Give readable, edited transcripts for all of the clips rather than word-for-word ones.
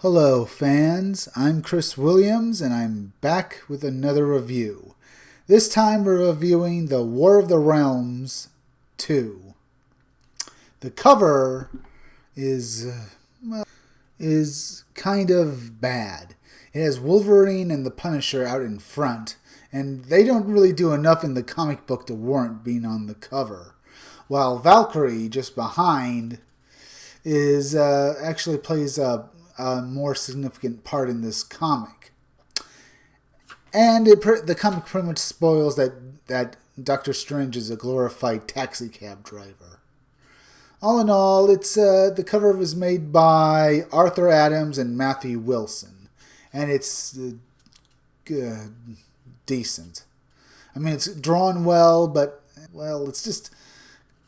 Hello, fans. I'm Chris Williams, and I'm back with another review. This time we're reviewing The War of the Realms 2. The cover is kind of bad. It has Wolverine and the Punisher out in front, and they don't really do enough in the comic book to warrant being on the cover. While Valkyrie, just behind, is actually plays a more significant part in this comic. And the comic pretty much spoils that Doctor Strange is a glorified taxi cab driver. All in all, it's the cover was made by Arthur Adams and Matthew Wilson, and it's decent. I mean, it's drawn well, but it's just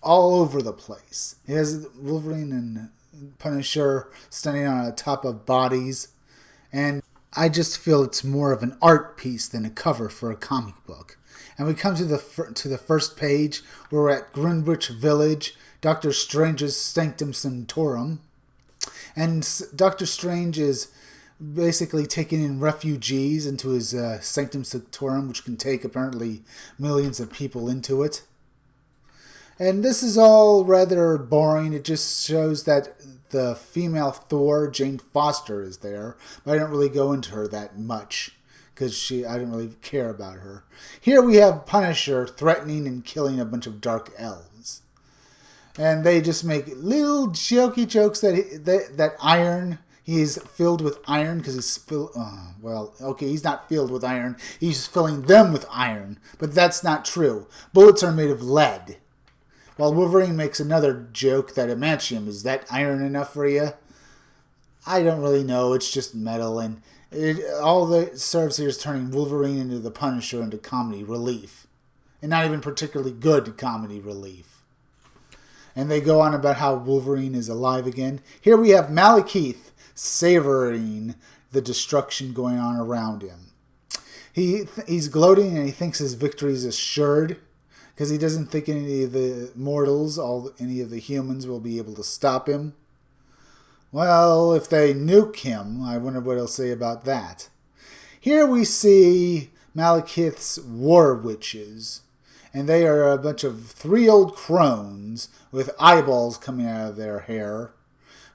all over the place. It has Wolverine and Punisher standing on top of bodies, and I just feel it's more of an art piece than a cover for a comic book. And we come to the first page where we're at Greenwich Village, Doctor Strange's Sanctum Sanctorum, and Doctor Strange is basically taking in refugees into his Sanctum Sanctorum, which can take apparently millions of people into it. And this is all rather boring. It just shows that the female Thor, Jane Foster, is there. But I don't really go into her that much because I don't really care about her. Here we have Punisher threatening and killing a bunch of dark elves. And they just make little jokey jokes that Iron, he's filled with iron because he's he's not filled with iron. He's filling them with iron. But that's not true. Bullets are made of lead. While Wolverine makes another joke that adamantium, is that iron enough for you? I don't really know. It's just metal, and all that serves here is turning Wolverine into the Punisher into comedy relief. And not even particularly good comedy relief. And they go on about how Wolverine is alive again. Here we have Malekith savoring the destruction going on around him. He's gloating and he thinks his victory is assured, because he doesn't think any of the mortals, any of the humans will be able to stop him. Well, if they nuke him, I wonder what he'll say about that. Here we see Malekith's war witches, and they are a bunch of 3 old crones with eyeballs coming out of their hair,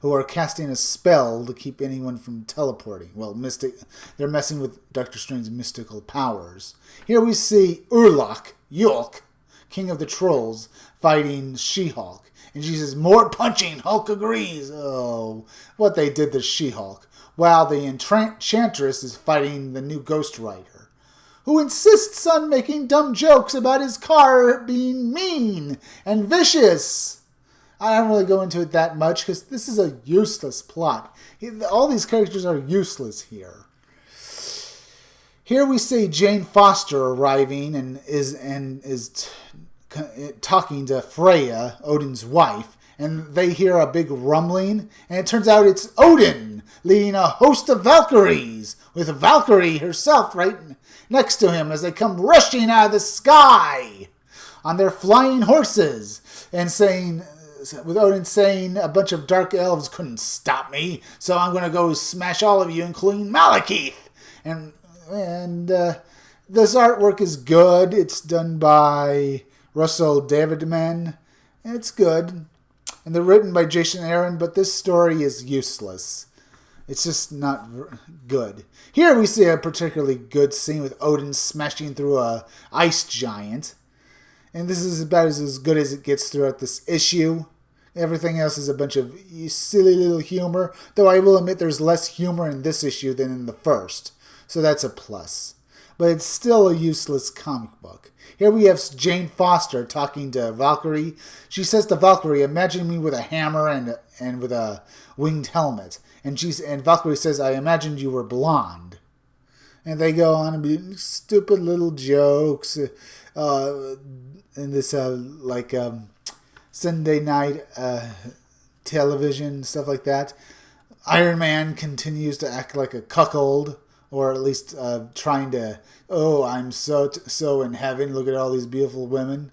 who are casting a spell to keep anyone from teleporting. Well, they're messing with Doctor Strange's mystical powers. Here we see Urlach, Yulk, King of the Trolls, fighting She-Hulk. And she says, "More punching, Hulk agrees." Oh, what they did to She-Hulk. While the Enchantress is fighting the new Ghost Rider, who insists on making dumb jokes about his car being mean and vicious. I don't really go into it that much because this is a useless plot. All these characters are useless here. Here we see Jane Foster arriving and is talking to Freya, Odin's wife, and they hear a big rumbling, and it turns out it's Odin leading a host of Valkyries, with Valkyrie herself right next to him as they come rushing out of the sky on their flying horses, and with Odin saying, "A bunch of dark elves couldn't stop me, so I'm going to go smash all of you, including Malekith." And this artwork is good. It's done by Russell Davidman. It's good. And they're written by Jason Aaron, but this story is useless. It's just not good. Here we see a particularly good scene with Odin smashing through a ice giant. And this is about as good as it gets throughout this issue. Everything else is a bunch of silly little humor, though I will admit there's less humor in this issue than in the first. So that's a plus. But it's still a useless comic book. Here we have Jane Foster talking to Valkyrie. She says to Valkyrie, "Imagine me with a hammer and with a winged helmet." And Valkyrie says, "I imagined you were blonde." And they go on and be stupid little jokes in this Sunday night television, stuff like that. Iron Man continues to act like a cuckold. Or at least trying to, I'm so in heaven, look at all these beautiful women.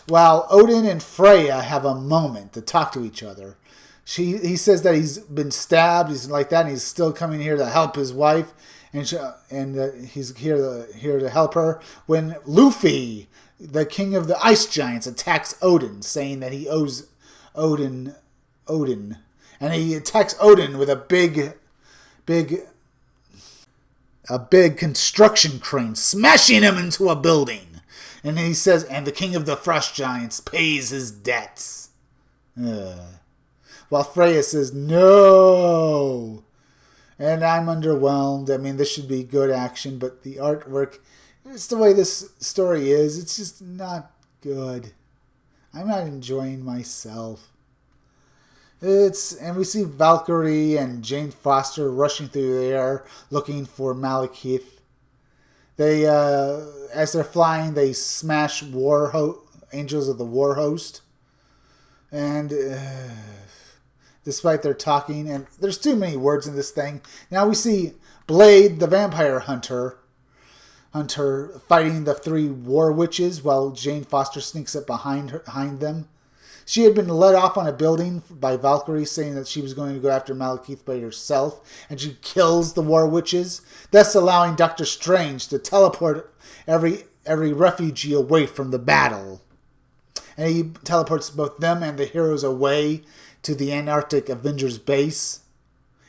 While Odin and Freya have a moment to talk to each other. He says that he's been stabbed, he's like that, and he's still coming here to help his wife, and he's here to help her. When Luffy, the king of the ice giants, attacks Odin, saying that he owes Odin, and he attacks Odin with a big construction crane, smashing him into a building. And he says, and the king of the frost giants pays his debts. While Freya says, no. And I'm underwhelmed. I mean, this should be good action, but the artwork, it's the way this story is, it's just not good. I'm not enjoying myself. And we see Valkyrie and Jane Foster rushing through the air looking for Malekith. They, as they're flying, they smash Angels of the War Host. And despite their talking, and there's too many words in this thing. Now we see Blade, the vampire hunter fighting the 3 war witches while Jane Foster sneaks up behind them. She had been led off on a building by Valkyrie, saying that she was going to go after Malekith by herself, and she kills the war witches, thus allowing Doctor Strange to teleport every refugee away from the battle. And he teleports both them and the heroes away to the Antarctic Avengers base.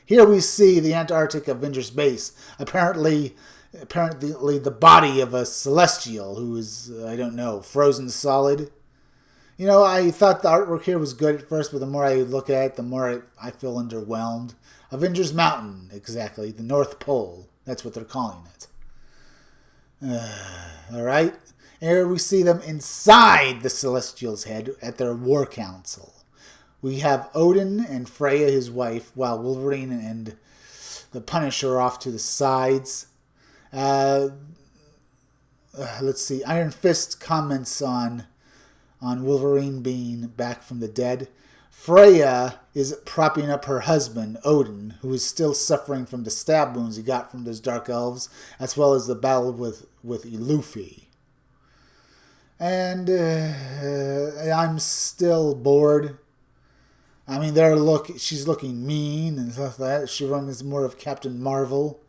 Here we see the Antarctic Avengers base, apparently the body of a Celestial who is, I don't know, frozen solid. You know, I thought the artwork here was good at first, but the more I look at it, the more I feel underwhelmed. Avengers Mountain, exactly. The North Pole. That's what they're calling it. Alright? Here we see them inside the Celestial's head at their war council. We have Odin and Freya, his wife, while Wolverine and the Punisher are off to the sides. Let's see. Iron Fist comments on Wolverine being back from the dead. Freya is propping up her husband, Odin, who is still suffering from the stab wounds he got from those dark elves, as well as the battle with Luffy. And I'm still bored. I mean, she's looking mean and stuff like that. She reminds me more of Captain Marvel.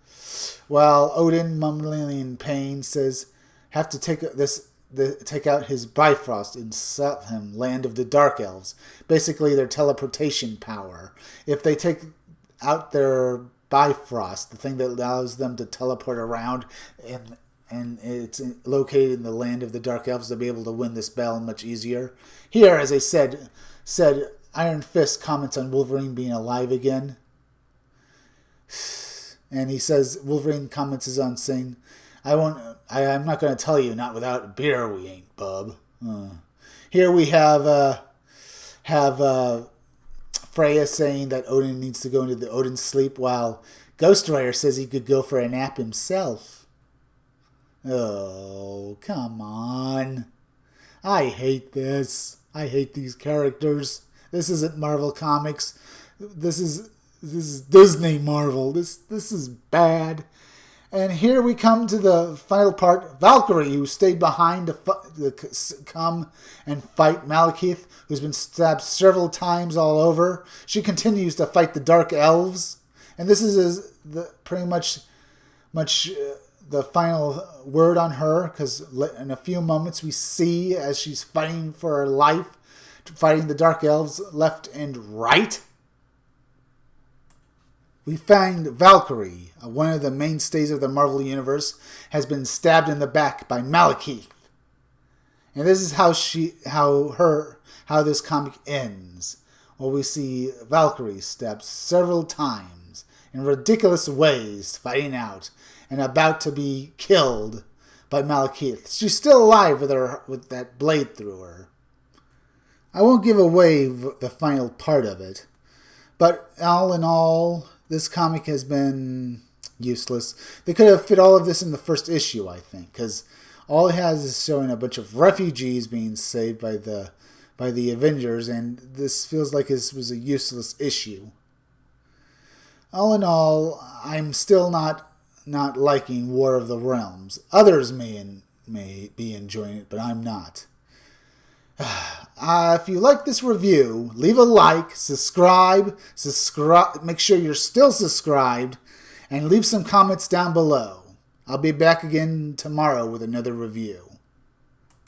While Odin, mumbling in pain, says, have to take out his Bifrost in Selkheim, land of the Dark Elves. Basically, their teleportation power. If they take out their Bifrost, the thing that allows them to teleport around, and it's located in the land of the Dark Elves, they'll be able to win this battle much easier. Here, as I said Iron Fist comments on Wolverine being alive again. And he says, Wolverine comments on saying, I'm not going to tell you, not without beer we ain't, bub. Here we have Freya saying that Odin needs to go into the Odin sleep, while Ghost Rider says he could go for a nap himself. Oh, come on. I hate this. I hate these characters. This isn't Marvel Comics. This is Disney Marvel. This is bad. And here we come to the final part. Valkyrie, who stayed behind to come and fight Malekith, who's been stabbed several times all over. She continues to fight the Dark Elves. And this is pretty much the final word on her, because in a few moments we see as she's fighting for her life, fighting the Dark Elves left and right. We find Valkyrie, one of the mainstays of the Marvel Universe, has been stabbed in the back by Malekith. And this is how this comic ends. Well, we see Valkyrie stabbed several times in ridiculous ways, fighting out and about to be killed by Malekith. She's still alive with that blade through her. I won't give away the final part of it, but all in all, this comic has been useless. They could have fit all of this in the first issue, I think, because all it has is showing a bunch of refugees being saved by the Avengers, and this feels like this was a useless issue. All in all, I'm still not liking War of the Realms. Others may be enjoying it, but I'm not. If you like this review, leave a like, subscribe, make sure you're still subscribed, and leave some comments down below. I'll be back again tomorrow with another review.